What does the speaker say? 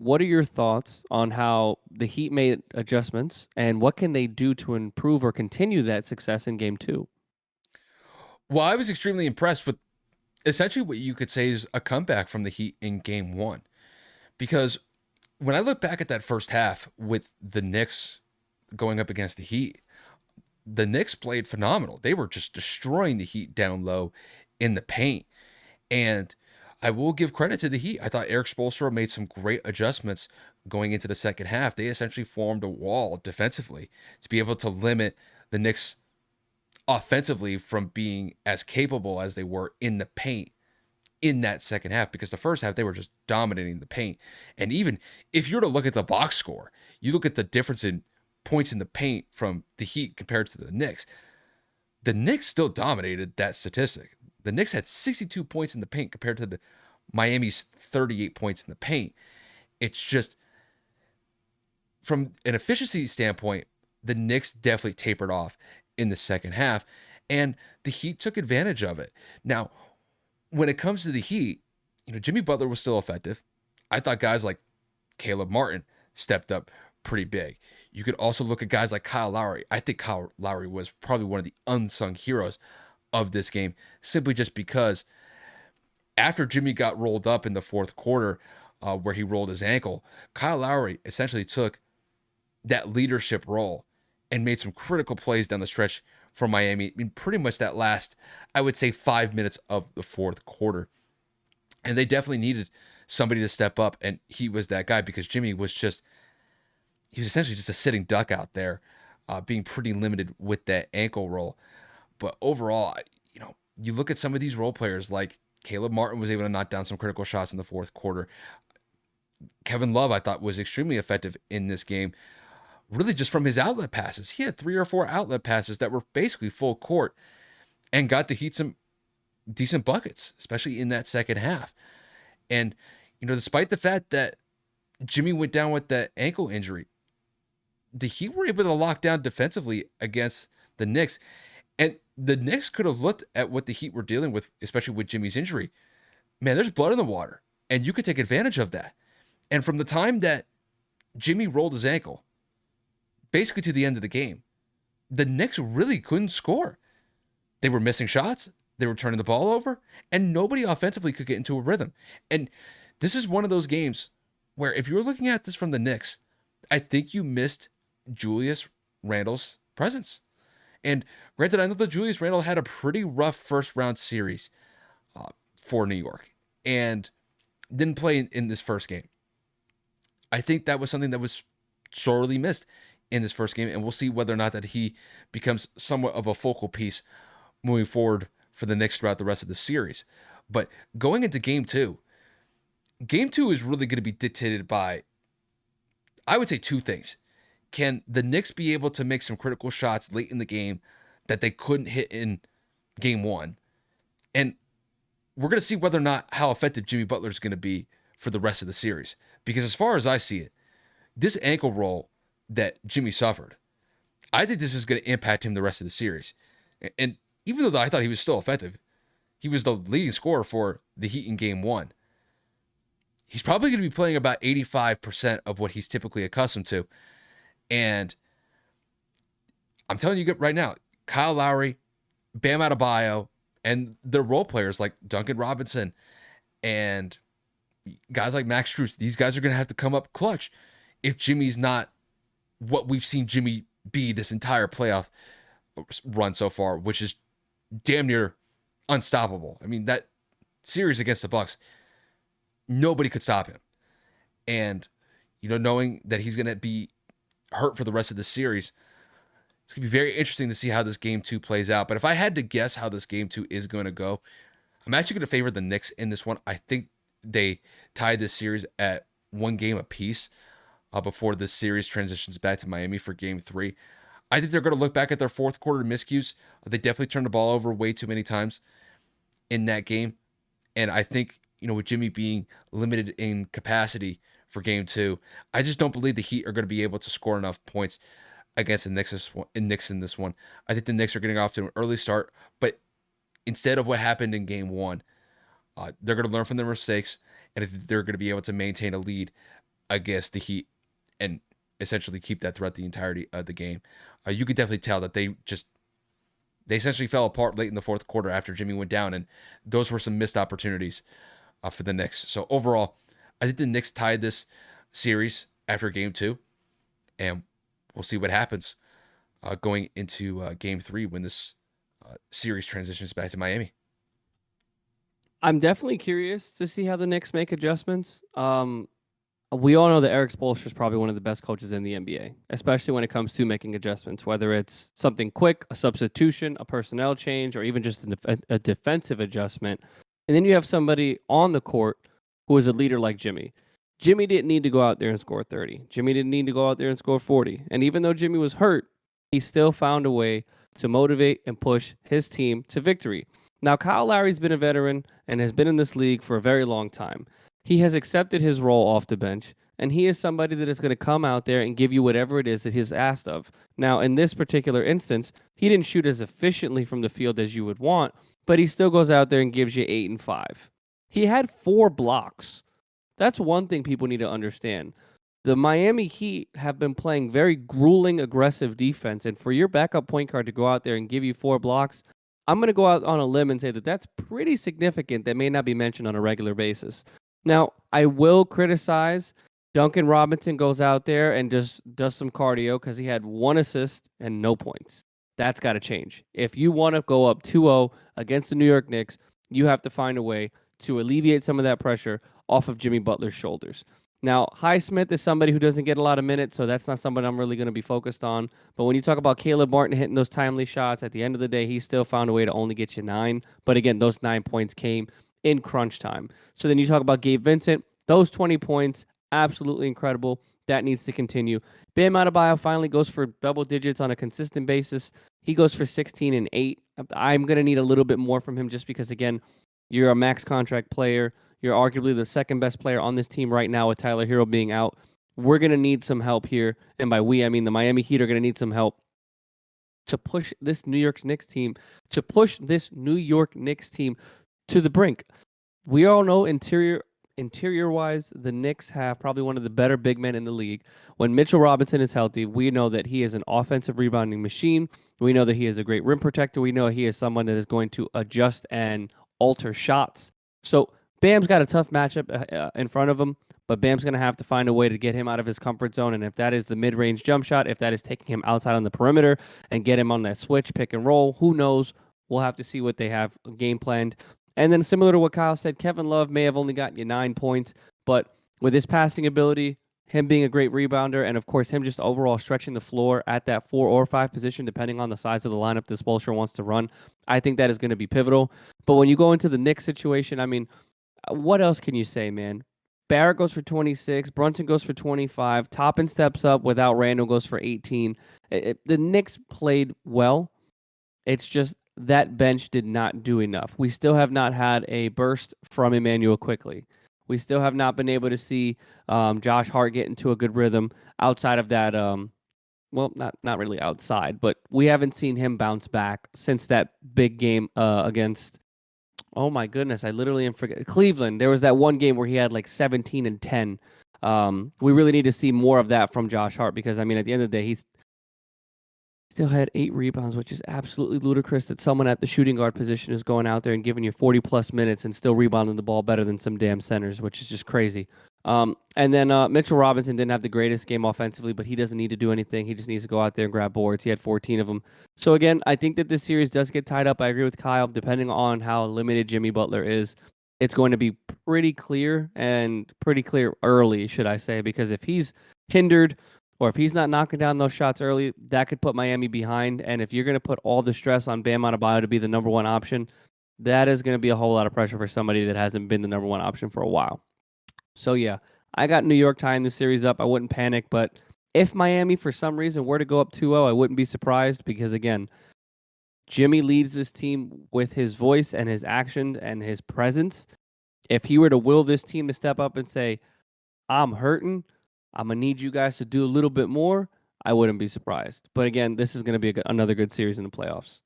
What are your thoughts on how the Heat made adjustments and what can they do to improve or continue that success in game 2? Well, I was extremely impressed with essentially what you could say is a comeback from the Heat in game one. Because when I look back at that first half with the Knicks going up against the Knicks played phenomenal. They were just destroying the Heat down low in the paint. And I will give credit to the Heat. I thought Eric Spoelstra made some great adjustments going into the second half. They essentially formed a wall defensively to be able to limit the Knicks offensively from being as capable as they were in the paint in that second half, because the first half they were just dominating the paint. And even if you were to look at the box score, you look at the difference in points in the paint from the Heat compared to the Knicks. The Knicks still dominated that statistic. The Knicks had 62 points in the paint compared to the Miami's 38 points in the paint. It's just from an efficiency standpoint, the Knicks definitely tapered off in the second half, and the Heat took advantage of it. Now, when it comes to the Heat, Jimmy Butler was still effective. I thought guys like Caleb Martin stepped up pretty big. You could also look at guys like Kyle Lowry. I think Kyle Lowry was probably one of the unsung heroes of this game, simply just because after Jimmy got rolled up in the fourth quarter, where he rolled his ankle, Kyle Lowry essentially took that leadership role and made some critical plays down the stretch for Miami in pretty much that last, I would say, 5 minutes of the fourth quarter. And they definitely needed somebody to step up, and he was that guy because Jimmy was he was essentially just a sitting duck out there, being pretty limited with that ankle roll. But overall, you look at some of these role players like Caleb Martin was able to knock down some critical shots in the fourth quarter. Kevin Love, I thought, was extremely effective in this game, really just from his outlet passes. He had 3 or 4 outlet passes that were basically full court and got the Heat some decent buckets, especially in that second half. And, despite the fact that Jimmy went down with that ankle injury, the Heat were able to lock down defensively against the Knicks. And the Knicks could have looked at what the Heat were dealing with, especially with Jimmy's injury. Man, there's blood in the water, and you could take advantage of that. And from the time that Jimmy rolled his ankle, basically to the end of the game, the Knicks really couldn't score. They were missing shots, they were turning the ball over, and nobody offensively could get into a rhythm. And this is one of those games where if you were looking at this from the Knicks, I think you missed Julius Randle's presence. And granted, I know that Julius Randle had a pretty rough first round series for New York and didn't play in this first game. I think that was something that was sorely missed in this first game, and we'll see whether or not that he becomes somewhat of a focal piece moving forward for the Knicks throughout the rest of the series. But going into game two is really going to be dictated by, I would say, two things. Can the Knicks be able to make some critical shots late in the game that they couldn't hit in game one? And we're going to see whether or not how effective Jimmy Butler is going to be for the rest of the series. Because as far as I see it, this ankle roll that Jimmy suffered, I think this is going to impact him the rest of the series. And even though I thought he was still effective, he was the leading scorer for the Heat in game one. He's probably going to be playing about 85% of what he's typically accustomed to. And I'm telling you right now, Kyle Lowry, Bam Adebayo, and the role players like Duncan Robinson and guys like Max Strus, these guys are going to have to come up clutch if Jimmy's not what we've seen Jimmy be this entire playoff run so far, which is damn near unstoppable. I mean, that series against the Bucks, nobody could stop him. And, knowing that he's going to be hurt for the rest of the series, it's going to be very interesting to see how this game two plays out. But if I had to guess how this game two is going to go, I'm actually going to favor the Knicks in this one. I think they tied this series at 1 game apiece before this series transitions back to Miami for game three. I think they're going to look back at their fourth quarter miscues. They definitely turned the ball over way too many times in that game. And I think, with Jimmy being limited in capacity for game two, I just don't believe the Heat are going to be able to score enough points against the Knicks in this one. I think the Knicks are getting off to an early start, but instead of what happened in game one, they're going to learn from their mistakes, and they're going to be able to maintain a lead against the Heat and essentially keep that throughout the entirety of the game. You could definitely tell that they essentially fell apart late in the fourth quarter after Jimmy went down, and those were some missed opportunities for the Knicks. So overall, I think the Knicks tied this series after Game 2, and we'll see what happens going into Game 3 when this series transitions back to Miami. I'm definitely curious to see how the Knicks make adjustments. We all know that Eric Spoelstra is probably one of the best coaches in the NBA, especially when it comes to making adjustments, whether it's something quick, a substitution, a personnel change, or even just a defensive adjustment. And then you have somebody on the court who is a leader like Jimmy. Jimmy didn't need to go out there and score 30. Jimmy didn't need to go out there and score 40. And even though Jimmy was hurt, he still found a way to motivate and push his team to victory. Now, Kyle Lowry's been a veteran and has been in this league for a very long time. He has accepted his role off the bench, and he is somebody that is going to come out there and give you whatever it is that he's asked of. Now, in this particular instance, he didn't shoot as efficiently from the field as you would want, but he still goes out there and gives you 8 and 5. He had 4 blocks. That's one thing people need to understand. The Miami Heat have been playing very grueling, aggressive defense, and for your backup point guard to go out there and give you 4 blocks, I'm going to go out on a limb and say that that's pretty significant. That may not be mentioned on a regular basis. Now, I will criticize Duncan Robinson goes out there and just does some cardio because he had 1 assist and no points. That's got to change. If you want to go up 2-0 against the New York Knicks, you have to find a way to alleviate some of that pressure off of Jimmy Butler's shoulders. Now, Highsmith is somebody who doesn't get a lot of minutes, so that's not somebody I'm really going to be focused on. But when you talk about Caleb Martin hitting those timely shots, at the end of the day, he still found a way to only get you 9. But again, those 9 points came in crunch time. So then you talk about Gabe Vincent, those 20 points, absolutely incredible. That needs to continue. Bam Adebayo finally goes for double digits on a consistent basis. He goes for 16 and 8. I'm going to need a little bit more from him just because, again, you're a max contract player. You're arguably the second best player on this team right now with Tyler Hero being out. We're going to need some help here. And by we, I mean the Miami Heat are going to need some help to push this New York Knicks team to the brink. We all know interior-wise, the Knicks have probably one of the better big men in the league. When Mitchell Robinson is healthy, we know that he is an offensive rebounding machine. We know that he is a great rim protector. We know he is someone that is going to adjust and alter shots. So Bam's got a tough matchup in front of him, but Bam's going to have to find a way to get him out of his comfort zone. And if that is the mid-range jump shot, if that is taking him outside on the perimeter and get him on that switch, pick and roll, who knows? We'll have to see what they have game planned. And then similar to what Kyle said, Kevin Love may have only gotten you 9 points, but with his passing ability, him being a great rebounder, and of course him just overall stretching the floor at that 4 or 5 position, depending on the size of the lineup this Spoelstra wants to run, I think that is going to be pivotal. But when you go into the Knicks situation, I mean, what else can you say, man? Barrett goes for 26. Brunson goes for 25. Toppin steps up without Randall, goes for 18. The Knicks played well. It's just that bench did not do enough. We still have not had a burst from Emmanuel Quickly. We still have not been able to see Josh Hart get into a good rhythm outside of that. Well, not really outside, but we haven't seen him bounce back since that big game against. Oh my goodness, I literally am forget Cleveland. There was that one game where he had like 17 and 10. We really need to see more of that from Josh Hart because I mean, at the end of the day, he's still had 8 rebounds, which is absolutely ludicrous that someone at the shooting guard position is going out there and giving you 40-plus minutes and still rebounding the ball better than some damn centers, which is just crazy. And then Mitchell Robinson didn't have the greatest game offensively, but he doesn't need to do anything. He just needs to go out there and grab boards. He had 14 of them. So, again, I think that this series does get tied up. I agree with Kyle. Depending on how limited Jimmy Butler is, it's going to be pretty clear early, should I say, because if he's hindered or if he's not knocking down those shots early, that could put Miami behind. And if you're going to put all the stress on Bam Adebayo to be the number one option, that is going to be a whole lot of pressure for somebody that hasn't been the number one option for a while. So, yeah, I got New York tying this series up. I wouldn't panic, but if Miami, for some reason, were to go up 2-0, I wouldn't be surprised because, again, Jimmy leads this team with his voice and his action and his presence. If he were to will this team to step up and say, I'm hurting, I'm going to need you guys to do a little bit more, I wouldn't be surprised. But again, this is going to be another good series in the playoffs.